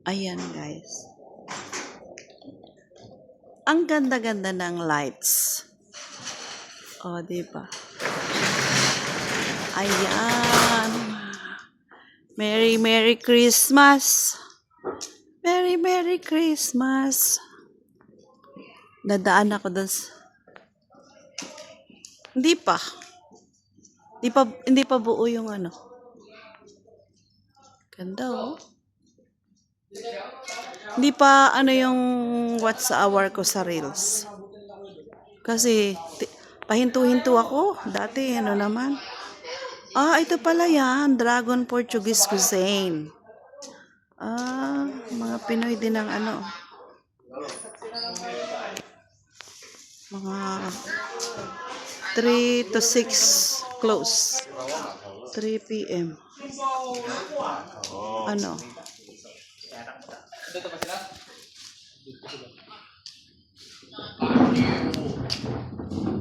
Ayan guys. Ang ganda-ganda ng lights. O, diba? Ayan. Merry Christmas. Merry Christmas. Dadaan ako doon. Hindi pa. Hindi pa buo yung ano. Ganda oh. Hindi pa ano yung watch hour ko sa Reels. Kasi pahinto-hinto ako. Dati ano naman. Ito pala yan. Dragon Portuguese Cuisine. Mga Pinoy din ang ano. Mga 3 to 6 close. 3 p.m. Ano? Dito pa sila?